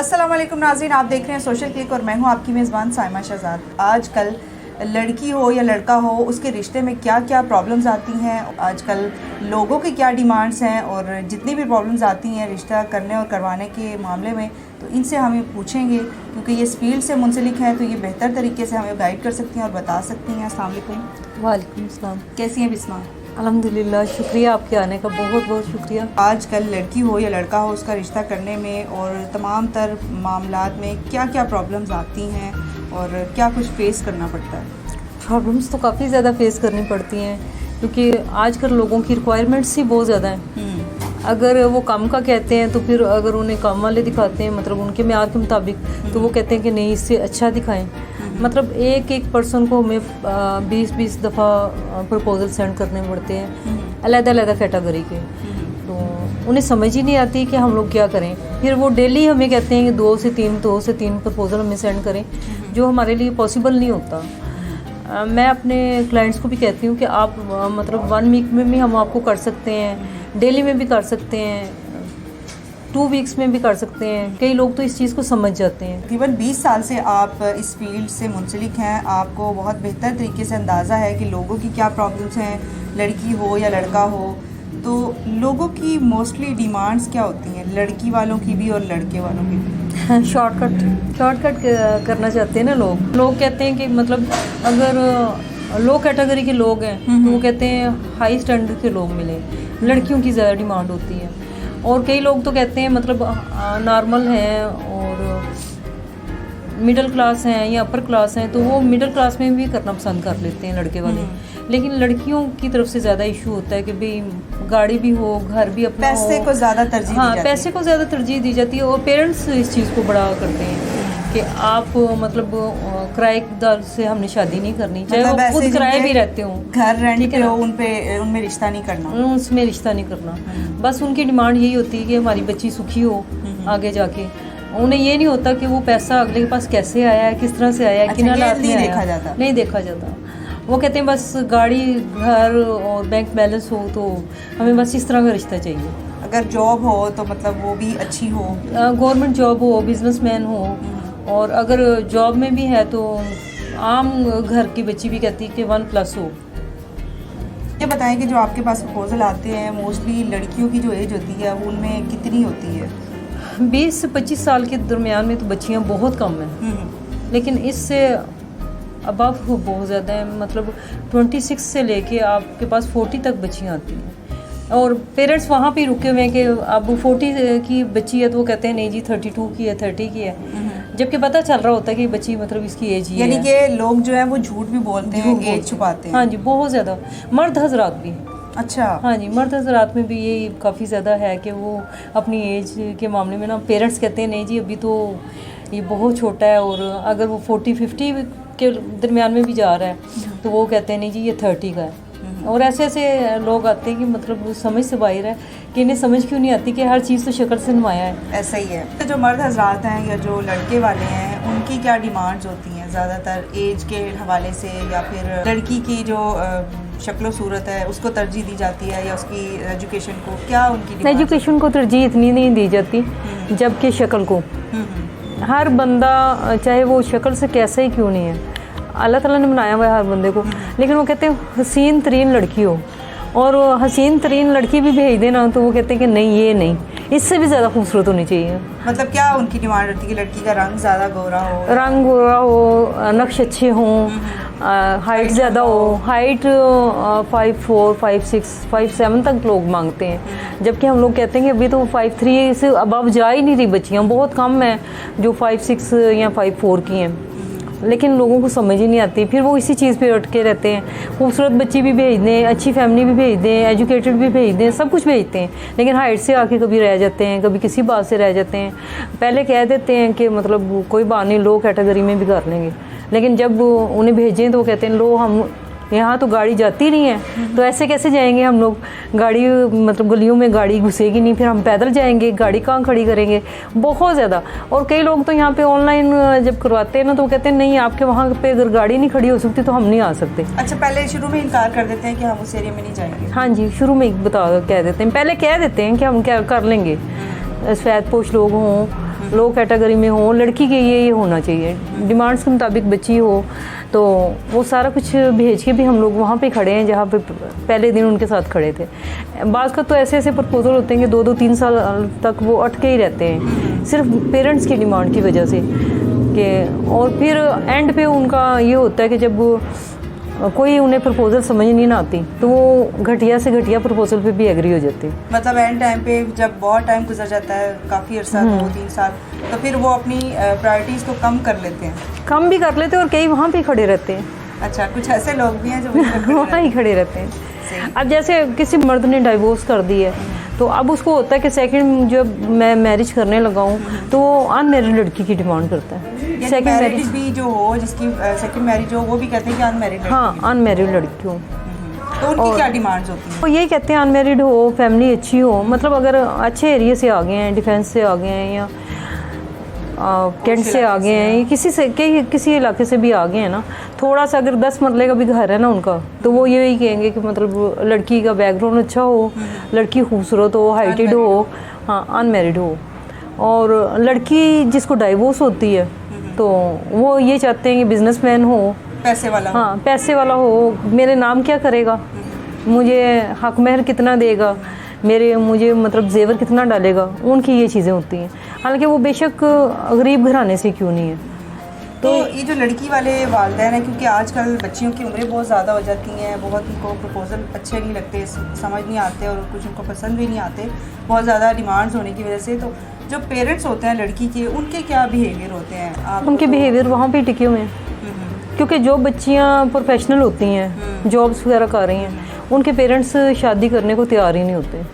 अस्सलाम वालेकुम नाज़रीन, आप देख रहे हैं सोशल क्लिक और मैं हूं आपकी मेज़बान साइमा शहजाद। आजकल लड़की हो या लड़का हो, उसके रिश्ते में क्या क्या प्रॉब्लम्स आती हैं, आजकल लोगों की क्या डिमांड्स हैं और जितनी भी प्रॉब्लम्स आती हैं रिश्ता करने और करवाने के मामले में, तो इनसे हम पूछेंगे क्योंकि ये इस फील्ड से मुंसलिक हैं, तो ये बेहतर तरीके से हमें गाइड कर सकती हैं और बता सकती हैं। अस्सलाम वालेकुम। वालेकुम अस्सलाम। कैसी हैं बिस्मा? अल्हम्दुलिल्लाह, शुक्रिया आपके आने का, बहुत बहुत शुक्रिया। आजकल लड़की हो या लड़का हो, उसका रिश्ता करने में और तमाम तर मामलात में क्या क्या प्रॉब्लम्स आती हैं और क्या कुछ फेस करना पड़ता है? प्रॉब्लम्स तो काफ़ी ज़्यादा फेस करनी पड़ती हैं क्योंकि आजकल लोगों की रिक्वायरमेंट्स ही बहुत ज़्यादा हैं। अगर वो काम का कहते हैं तो फिर अगर उन्हें काम वाले दिखाते हैं, मतलब उनके म्यार के मुताबिक, तो वो कहते हैं कि नहीं, इससे अच्छा दिखाएं। मतलब एक पर्सन को हमें 20 दफ़ा प्रपोजल सेंड करने पड़ते हैं, अलग-अलग कैटेगरी के। तो उन्हें समझ ही नहीं आती कि हम लोग क्या करें। फिर वो डेली हमें कहते हैं कि 2 से 3 प्रपोजल हमें सेंड करें, जो हमारे लिए पॉसिबल नहीं होता। मैं अपने क्लाइंट्स को भी कहती हूँ कि आप मतलब 1 वीक में भी हम आपको कर सकते हैं, डेली में भी कर सकते हैं, 2 वीक्स में भी कर सकते हैं। कई लोग तो इस चीज़ को समझ जाते हैं। तकरीबन 20 साल से आप इस फील्ड से मुंसलिक हैं, आपको बहुत बेहतर तरीके से अंदाज़ा है कि लोगों की क्या प्रॉब्लम्स हैं, लड़की हो या लड़का हो। तो लोगों की मोस्टली डिमांड्स क्या होती हैं, लड़की वालों की भी और लड़के वालों की भी? शॉर्टकट करना चाहते हैं ना लोग कहते हैं कि मतलब अगर लो कैटेगरी के लोग हैं तो वो कहते हैं हाई स्टैंडर्ड के लोग मिले, लड़कियों की ज़्यादा डिमांड होती है। और कई लोग तो कहते हैं मतलब नॉर्मल हैं और मिडिल क्लास हैं या अपर क्लास हैं, तो वो मिडिल क्लास में भी करना पसंद कर लेते हैं लड़के वाले। लेकिन लड़कियों की तरफ से ज़्यादा इशू होता है कि भाई गाड़ी भी हो, घर भी अपना हो, पैसे को ज़्यादा तरजीह दी जाती है। पैसे को ज़्यादा तरजीह दी जाती है। और पेरेंट्स इस चीज़ को बड़ा करते हैं कि आप मतलब किराएदार से हमने शादी नहीं करनी, चाहे मतलब वो खुद किराए भी रहते हों, घर रेंट पे हो, उनमें रिश्ता नहीं करना, उसमें रिश्ता नहीं करना। बस उनकी डिमांड यही होती है कि हमारी बच्ची सुखी हो आगे जाके। उन्हें ये नहीं होता कि वो पैसा अगले के पास कैसे आया है, किस तरह से आया है, किन हालात में आया, नहीं देखा जाता। वो कहते हैं बस गाड़ी, घर और बैंक बैलेंस हो, तो हमें बस इस तरह का रिश्ता चाहिए। अगर जॉब हो तो मतलब वो भी अच्छी हो, गवर्नमेंट जॉब हो, बिजनेसमैन हो। और अगर जॉब में भी है तो आम घर की बच्ची भी कहती है कि 1+ हो। ये बताएं कि जो आपके पास प्रपोजल आते हैं, मोस्टली लड़कियों की जो एज होती है वो उनमें कितनी होती है? 20 से 25 साल के दरमियान में तो बच्चियां बहुत कम हैं, लेकिन इससे अबव बहुत ज़्यादा है। मतलब 26 से लेके आपके पास 40 तक बच्चियां आती हैं और पेरेंट्स वहाँ पे रुके हुए हैं कि अब 40 की बच्ची है तो वो कहते हैं नहीं जी 32 की है, 30 की है, जबकि पता चल रहा होता है कि बच्ची मतलब इसकी एज ही है। यानी कि लोग जो है वो झूठ भी बोलते हैं, एज छुपाते हैं। हाँ जी, बहुत ज़्यादा। मर्द हजरात भी। अच्छा। हाँ जी, मर्द हजरात में भी ये काफ़ी ज़्यादा है कि वो अपनी एज के मामले में ना पेरेंट्स कहते हैं नहीं जी अभी तो ये बहुत छोटा है, और अगर वो 40-50 के दरमियान में भी जा रहा है तो वो कहते हैं नहीं जी ये 30 का है। और ऐसे ऐसे लोग आते हैं कि मतलब समझ से बाहर है कि इन्हें समझ क्यों नहीं आती कि हर चीज़ तो शक्ल से नुमाया है। ऐसा ही है। तो जो मर्द हजरात हैं या जो लड़के वाले हैं, उनकी क्या डिमांड्स होती हैं ज़्यादातर एज के हवाले से, या फिर लड़की की जो शक्ल सूरत है उसको तरजीह दी जाती है या उसकी एजुकेशन को? क्या उनकी एजुकेशन को तरजीह इतनी नहीं दी जाती जबकि शक्ल को। हर बंदा चाहे वो शक्ल से कैसा ही क्यों नहीं है, अल्लाह ताला ने बनाया हुआ है हर बंदे को, लेकिन वो कहते हैं हसीन तरीन लड़की हो, और हसीन तरीन लड़की भी भेज देना तो वो कहते हैं कि नहीं ये नहीं, इससे भी ज़्यादा खूबसूरत होनी चाहिए। मतलब क्या उनकी डिमांड होती है कि लड़की का रंग ज़्यादा गोरा हो, नक्श अच्छे हों, हाइट ज़्यादा हो। हाइट 5'4", 5'6", 5'7" तक लोग मांगते हैं, जबकि हम लोग कहते हैं कि अभी तो 5'3" से अबव जा ही नहीं रही बच्चियाँ, बहुत कम हैं जो 5'6" या 5'4" की हैं। लेकिन लोगों को समझ ही नहीं आती, फिर वो इसी चीज़ पे अटके रहते हैं। खूबसूरत बच्ची भी भेज दें, अच्छी फैमिली भी भेज दें, एजुकेटेड भी भेज दें, सब कुछ भेजते हैं, लेकिन हाइट से आके कभी रह जाते हैं, कभी किसी बात से रह जाते हैं। पहले कह देते हैं कि मतलब कोई बात नहीं, लो कैटेगरी में भी कर लेंगे, लेकिन जब उन्हें भेजें तो वो कहते हैं लो हम यहाँ तो गाड़ी जाती नहीं है, तो ऐसे कैसे जाएंगे हम लोग, गाड़ी मतलब गलियों में गाड़ी घुसेगी नहीं, फिर हम पैदल जाएंगे, गाड़ी कहाँ खड़ी करेंगे, बहुत ज़्यादा। और कई लोग तो यहाँ पे ऑनलाइन जब करवाते हैं ना तो वो कहते हैं नहीं आपके वहाँ पे अगर गाड़ी नहीं खड़ी हो सकती तो हम नहीं आ सकते। अच्छा, पहले शुरू में इनकार कर देते हैं कि हम उस एरिया में नहीं जाएंगे? हाँ जी, शुरू में कह देते हैं, पहले कह देते हैं कि हम क्या कर लेंगे, सफ़ेद पोश लोग हों, लो कैटेगरी में हो, लड़की के ये होना चाहिए, डिमांड्स के मुताबिक बच्ची हो, तो वो सारा कुछ भेज के भी हम लोग वहाँ पे खड़े हैं जहाँ पे पहले दिन उनके साथ खड़े थे। बाज़ का तो ऐसे ऐसे प्रपोजल होते हैं कि 2-2 3 साल तक वो अटके ही रहते हैं सिर्फ पेरेंट्स की डिमांड की वजह से कि, और फिर एंड पे उनका ये होता है कि जब कोई उन्हें प्रपोजल समझ नहीं ना आती तो वो घटिया से घटिया प्रपोजल पे भी एग्री हो जाते हैं। मतलब एंड टाइम पे जब बहुत टाइम गुजर जाता है, काफ़ी अर्सा 2-3 साल, तो फिर वो अपनी प्रायोरिटीज़ को कम कर लेते हैं। कम भी कर लेते हैं और कई वहाँ पे खड़े रहते हैं। अच्छा, कुछ ऐसे लोग भी हैं जो वहीं पे खड़े वहाँ ही खड़े रहते हैं। अब जैसे किसी मर्द ने डाइवोर्स कर दी है तो अब उसको होता है कि सेकंड जब मैं मैरिज करने लगा हूँ तो वो अनमैरिड लड़की की डिमांड करता है। सेकंड मैरिज भी जो हो, जिसकी सेकंड मैरिज हो, वो भी कहते हैं कि अनमैरिड। हाँ, अनमैरिड लड़की हो। तो उनकी क्या डिमांड्स होती हैं? वो यही कहते हैं अनमैरिड हो, फैमिली अच्छी हो, मतलब अगर अच्छे एरिया से आ गए हैं, डिफेंस से आ गए हैं या कैंट से आ गए हैं, किसी इलाके से भी आ गए हैं ना, थोड़ा सा अगर 10 मरले का भी घर है ना उनका, तो वो यही कहेंगे कि मतलब लड़की का बैकग्राउंड अच्छा हो, लड़की खूबसूरत हो, हाइटेड हो, हाँ अनमैरिड हो। और लड़की जिसको डाइवोर्स होती है तो वो ये चाहते हैं कि बिजनेसमैन हो, पैसे वाला हो। हाँ पैसे वाला हो, मेरे नाम क्या करेगा, मुझे हक महर कितना देगा, मुझे मतलब जेवर कितना डालेगा, उनकी ये चीज़ें होती हैं। हालांकि वो बेशक गरीब घराने से क्यों नहीं है। तो ये जो लड़की वाले वालिदैन हैं, क्योंकि आजकल बच्चियों की उम्रें बहुत ज़्यादा हो जाती हैं, बहुत उनको प्रपोजल अच्छे नहीं लगते, समझ नहीं आते और कुछ उनको पसंद भी नहीं आते, बहुत ज़्यादा डिमांड्स होने की वजह से, तो जो पेरेंट्स होते हैं लड़की के, उनके क्या बिहेवियर होते हैं? उनके बिहेवियर वहाँ पे टिके हुए हैं, क्योंकि जो बच्चियाँ प्रोफेशनल होती हैं, जॉब्स वगैरह कर रही हैं, उनके पेरेंट्स शादी करने को तैयार ही नहीं होते।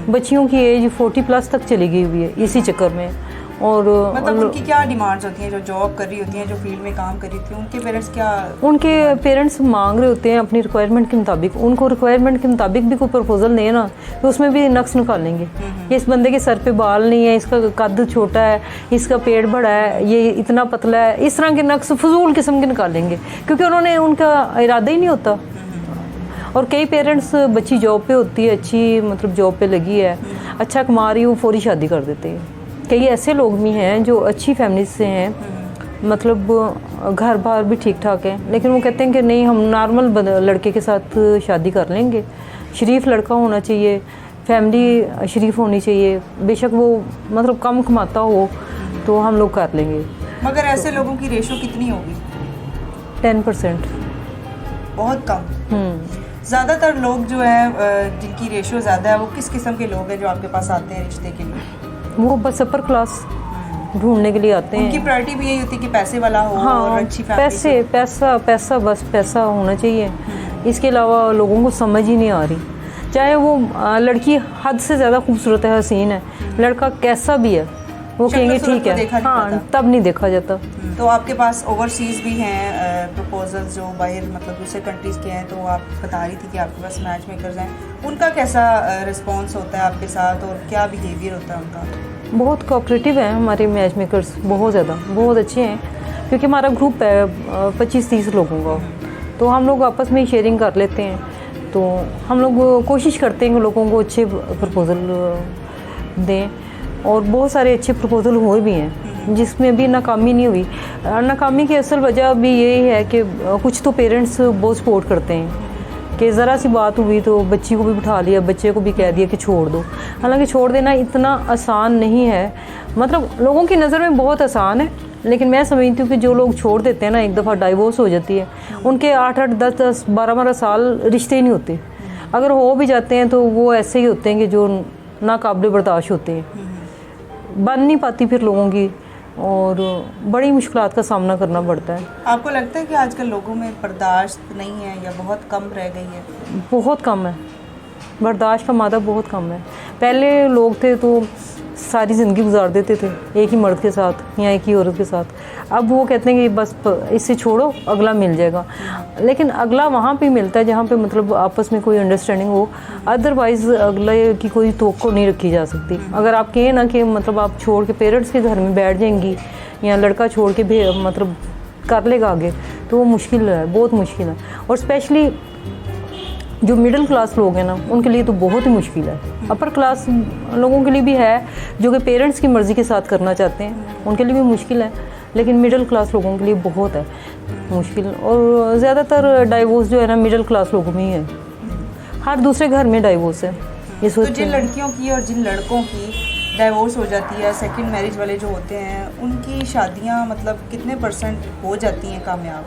बच्चियों की एज 40+ तक चली गई हुई है इसी चक्कर में। और मतलब उनकी क्या डिमांड्स होती हैं? जो जॉब कर रही होती हैं, जो फील्ड में काम कर रही थी, उनके पेरेंट्स क्या? उनके पेरेंट्स मांग रहे होते हैं अपनी रिक्वायरमेंट के मुताबिक। उनको रिक्वायरमेंट के मुताबिक भी कोई प्रपोजल दें ना तो उसमें भी नक्स निकालेंगे। इस बंदे के सर पे बाल नहीं है, इसका कद छोटा है, इसका पेट बड़ा है, ये इतना पतला है, इस तरह के नक्स फजूल किस्म के निकालेंगे, क्योंकि उन्होंने उनका इरादा ही नहीं होता। और कई पेरेंट्स बच्ची जॉब पे होती है, अच्छी मतलब जॉब पे लगी है, अच्छा कमा रही है, वो फौरी शादी कर देते हैं। कई ऐसे लोग भी हैं जो अच्छी फैमिली से हैं, मतलब घर बार भी ठीक ठाक है, लेकिन वो कहते हैं कि नहीं हम नॉर्मल लड़के के साथ शादी कर लेंगे, शरीफ लड़का होना चाहिए, फैमिली शरीफ होनी चाहिए, बेशक वो मतलब कम कमाता हो तो हम लोग कर लेंगे। मगर ऐसे लोगों की रेशो कितनी होगी? 10%। बहुत कम। ज़्यादातर लोग जो हैं जिनकी रेशो ज़्यादा है, वो किस किस्म के लोग हैं जो आपके पास आते हैं रिश्ते के लिए? वो बस अपर क्लास ढूंढने के लिए आते हैं। उनकी प्रायोरिटी भी यही होती है कि पैसे वाला हो, हाँ, और अच्छी फैमिली पैसा बस पैसा होना चाहिए। इसके अलावा लोगों को समझ ही नहीं आ रही, चाहे वो लड़की हद से ज़्यादा खूबसूरत है, हसीन है, लड़का कैसा भी है, वो कहेंगे ठीक है, हाँ तब नहीं देखा जाता। तो आपके पास ओवरसीज़ भी हैं प्रपोजल्स जो बाहर मतलब दूसरे कंट्रीज़ के हैं, तो आप बता रही थी कि आपके पास मैच मेकर्स हैं, उनका कैसा रिस्पॉन्स होता है आपके साथ और क्या बिहेवियर होता है उनका? बहुत कोऑपरेटिव हैं हमारे मैच मेकर्स, बहुत ज़्यादा, बहुत अच्छे हैं, क्योंकि हमारा ग्रुप है 25-30 लोगों का, तो हम लोग आपस में शेयरिंग कर लेते हैं। तो हम लोग कोशिश करते हैं कि लोगों को अच्छे प्रपोजल दें, और बहुत सारे अच्छे प्रपोजल हुए भी हैं जिसमें भी नाकामी नहीं हुई। नाकामी की असल वजह भी यही है कि कुछ तो पेरेंट्स बहुत सपोर्ट करते हैं कि ज़रा सी बात हुई तो बच्ची को भी बिठा लिया, बच्चे को भी कह दिया कि छोड़ दो। हालांकि छोड़ देना इतना आसान नहीं है, मतलब लोगों की नज़र में बहुत आसान है, लेकिन मैं समझती हूँ कि जो लोग छोड़ देते हैं ना, एक दफ़ा डाइवोर्स हो जाती है, उनके 8-8, 10-10, 12-12 साल रिश्ते ही नहीं होते। अगर हो भी जाते हैं तो वो ऐसे ही होते हैं कि जो नाकाबिल बर्दाश्त होते हैं, बन नहीं पाती फिर लोगों की, और बड़ी मुश्किलात का सामना करना पड़ता है। आपको लगता है कि आजकल लोगों में बर्दाश्त नहीं है या बहुत कम रह गई है? बहुत कम है, बर्दाश्त का मादा बहुत कम है। पहले लोग थे तो सारी ज़िंदगी गुजार देते थे एक ही मर्द के साथ या एक ही औरत के साथ, अब वो कहते हैं कि बस इससे छोड़ो, अगला मिल जाएगा। लेकिन अगला वहाँ पे मिलता है जहाँ पे मतलब आपस में कोई अंडरस्टैंडिंग हो, अदरवाइज़ अगले की कोई तवक्को नहीं रखी जा सकती। अगर आप कहें ना कि मतलब आप छोड़ के पेरेंट्स के घर में बैठ जाएंगी या लड़का छोड़ के मतलब कर लेगा आगे, तो वो मुश्किल है, बहुत मुश्किल है। और स्पेशली जो मिडिल क्लास लोग हैं ना उनके लिए तो बहुत ही मुश्किल है। अपर क्लास लोगों के लिए भी है जो कि पेरेंट्स की मर्ज़ी के साथ करना चाहते हैं, उनके लिए भी मुश्किल है, लेकिन मिडिल क्लास लोगों के लिए बहुत है मुश्किल। और ज़्यादातर डाइवोर्स जो है ना मिडिल क्लास लोगों में ही है, हर दूसरे घर में डाइवोर्स है। ये तो जिन लड़कियों की और जिन लड़कों की डाइवोर्स हो जाती है, सेकंड मैरिज वाले जो होते हैं, उनकी शादियां मतलब कितने % हो जाती हैं कामयाब?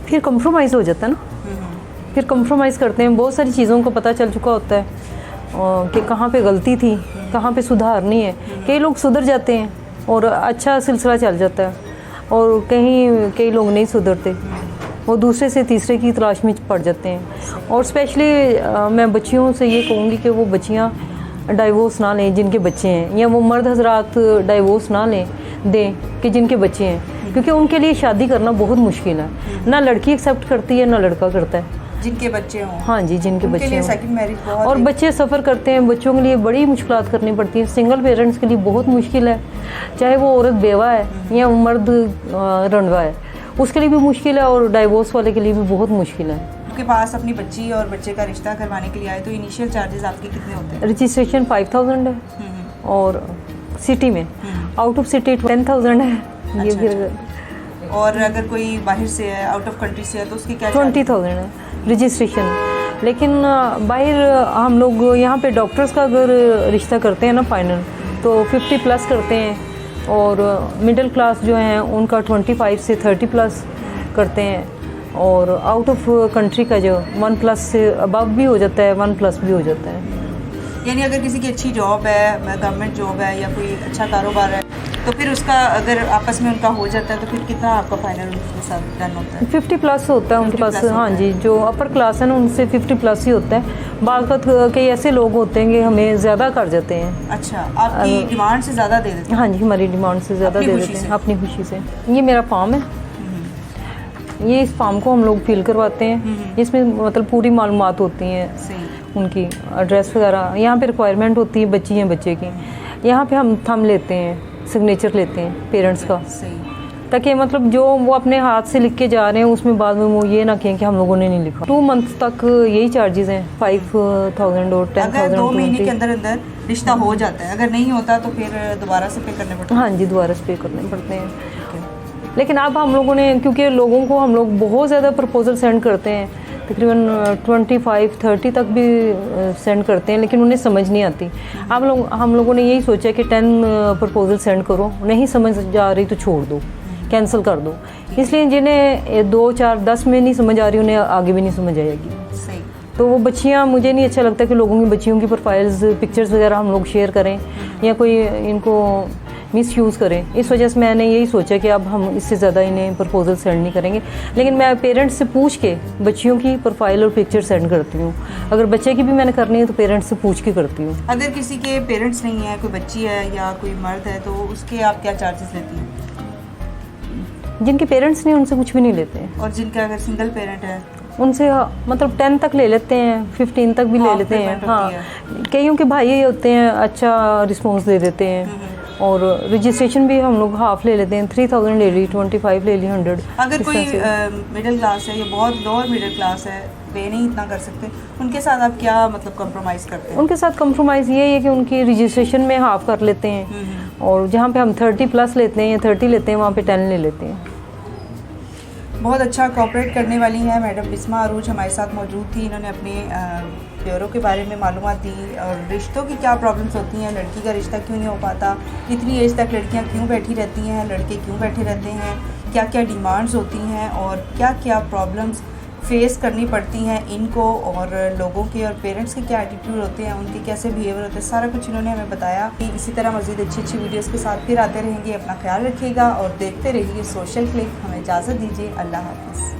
फिर कंप्रोमाइज़ हो जाता है ना, फिर कंप्रोमाइज़ करते हैं। बहुत सारी चीज़ों का पता चल चुका होता है कि कहाँ पे गलती थी, कहाँ पे सुधारनी है। कई लोग सुधर जाते हैं और अच्छा सिलसिला चल जाता है, और कई लोग नहीं सुधरते, वो दूसरे से तीसरे की तलाश में पड़ जाते हैं। और स्पेशली मैं बच्चियों से ये कहूँगी कि वो बच्चियाँ डाइवोर्स ना लें जिनके बच्चे हैं, या वो मर्द हजरात डाइवोर्स ना दें कि जिनके बच्चे हैं, क्योंकि उनके लिए शादी करना बहुत मुश्किल है। ना लड़की एक्सेप्ट करती है ना लड़का करता है जिनके बच्चे हों। हाँ जी, जिनके बच्चे हों। सेकंड मैरिज बहुत और बच्चे सफ़र करते हैं, बच्चों के लिए बड़ी मुश्किलात करनी पड़ती है। सिंगल पेरेंट्स के लिए बहुत मुश्किल है, चाहे वो औरत बेवा है या मर्द रंडवा है, उसके लिए भी मुश्किल है, और डाइवोर्स वाले के लिए भी बहुत मुश्किल है। के पास अपनी बच्ची और बच्चे का रिश्ता करवाने के लिए आए तो इनिशियल चार्जेस आपके कितने होते हैं? रजिस्ट्रेशन 5000 है, और सिटी में आउट ऑफ सिटी 10,000 है। ये फिर और अगर कोई बाहर से है, आउट ऑफ कंट्री से है, तो उसकी क्या 20,000 है रजिस्ट्रेशन। लेकिन बाहर हम लोग यहाँ पे डॉक्टर्स का अगर रिश्ता करते हैं ना फाइनल, तो 50+ करते हैं, और मिडिल क्लास जो हैं उनका 25 से 30+ करते हैं, और आउट ऑफ कंट्री का जो 1+ से अबव भी हो जाता है, 1+ भी हो जाता है। यानी अगर किसी की अच्छी जॉब है, गवर्नमेंट जॉब है, या कोई अच्छा कारोबार है, तो फिर उसका अगर आपस में उनका हो जाता है तो फिर कितना आपका फाइनल उनके साथ डन होता है? 50+ होता है उनके पास। हाँ जी, जो अपर क्लास है ना उनसे 50+ ही होता है। बाक़त कई ऐसे लोग होते हैं कि हमें ज़्यादा कर जाते हैं। अच्छा, आपकी डिमांड से ज़्यादा दे देते हैं? हाँ जी, हमारी डिमांड से ज़्यादा दे देते हैं, अपनी खुशी से। ये मेरा फार्म है, ये इस फार्म को हम लोग फिल करवाते हैं। इसमें मतलब पूरी मालूमात होती हैं, उनकी एड्रेस वगैरह। यहाँ पे रिक्वायरमेंट होती है बच्ची हैं बच्चे की। यहाँ पे हम थंब लेते हैं, सिग्नेचर लेते हैं पेरेंट्स का, ताकि मतलब जो वो अपने हाथ से लिख के जा रहे हैं उसमें बाद में वो ये ना कहें कि हम लोगों ने नहीं लिखा। 2 मंथ तक यही चार्जेस हैं, 5,000 और 10,000। अगर 2 महीने के अंदर अंदर रिश्ता हो जाता है, अगर नहीं होता तो फिर दोबारा से पे करने पड़ते हैं? हाँ जी, दोबारा से पे करने पड़ते हैं। लेकिन अब हम लोगों ने, क्योंकि लोगों को हम लोग बहुत ज़्यादा प्रपोजल सेंड करते हैं, तकरीबन 25-30 तक भी सेंड करते हैं, लेकिन उन्हें समझ नहीं आती। हम लोगों ने यही सोचा कि 10 प्रपोजल सेंड करो, नहीं समझ जा रही तो छोड़ दो, कैंसिल कर दो। इसलिए जिन्हें 2, 4, 10 में नहीं समझ आ रही, उन्हें आगे भी नहीं समझ आएगी। सही। तो वो बच्चियाँ, मुझे नहीं अच्छा लगता कि लोगों की बच्चियों की प्रोफाइल्स, पिक्चर्स वगैरह हम लोग शेयर करें या कोई इनको मिसयूज़ करें। इस वजह से मैंने यही सोचा कि अब हम इससे ज़्यादा इन्हें प्रपोजल सेंड नहीं करेंगे। लेकिन मैं पेरेंट्स से पूछ के बच्चियों की प्रोफाइल और पिक्चर सेंड करती हूँ। अगर बच्चे की भी मैंने करनी है तो पेरेंट्स से पूछ के करती हूँ। अगर किसी के पेरेंट्स नहीं है, कोई बच्ची है या कोई मर्द है, तो उसके आप क्या चार्जेस लेती हैं? जिनके पेरेंट्स नहीं उनसे कुछ भी नहीं लेते हैं। और जिनका अगर सिंगल पेरेंट है उनसे मतलब 10 तक ले लेते हैं, 15 तक भी ले लेते हैं। हाँ, कईयों के भाई होते हैं, अच्छा रिस्पॉन्स दे देते हैं। और रजिस्ट्रेशन भी हम लोग हाफ ले लेते हैं, 3,000 ले ली, 25 ले ली, 100। अगर कोई मिडिल क्लास है या बहुत लोअर मिडिल क्लास है, वे नहीं इतना कर सकते, उनके साथ आप क्या मतलब कंप्रोमाइज़ करते हैं? उनके साथ कंप्रोमाइज़ ये है कि उनकी रजिस्ट्रेशन में हाफ कर लेते हैं, और जहाँ पे हम 30+ लेते हैं या 30 लेते हैं, वहाँ पे 10 ले लेते हैं। बहुत अच्छा कोऑपरेट करने वाली हैं मैडम बिस्मा अरूज हमारे साथ मौजूद थी। इन्होंने अपने ब्यूरो के बारे में मालूमात दी, और रिश्तों की क्या प्रॉब्लम्स होती हैं, लड़की का रिश्ता क्यों नहीं हो पाता, इतनी एज तक लड़कियां क्यों बैठी रहती हैं, लड़के क्यों बैठे रहते हैं, क्या क्या डिमांड्स होती हैं, और क्या क्या प्रॉब्लम्स फेस करनी पड़ती हैं इनको, और लोगों के और पेरेंट्स के क्या एटीट्यूड होते हैं, उनके कैसे बिहेवियर होते हैं, सारा कुछ इन्होंने हमें बताया। इसी तरह मज़ीद अच्छी वीडियोज़ के साथ फिर आते रहेंगे। अपना ख्याल रखिएगा और देखते रहिए सोशल क्लिक। हमें इजाज़त दीजिए, अल्लाह हाफ़िज़।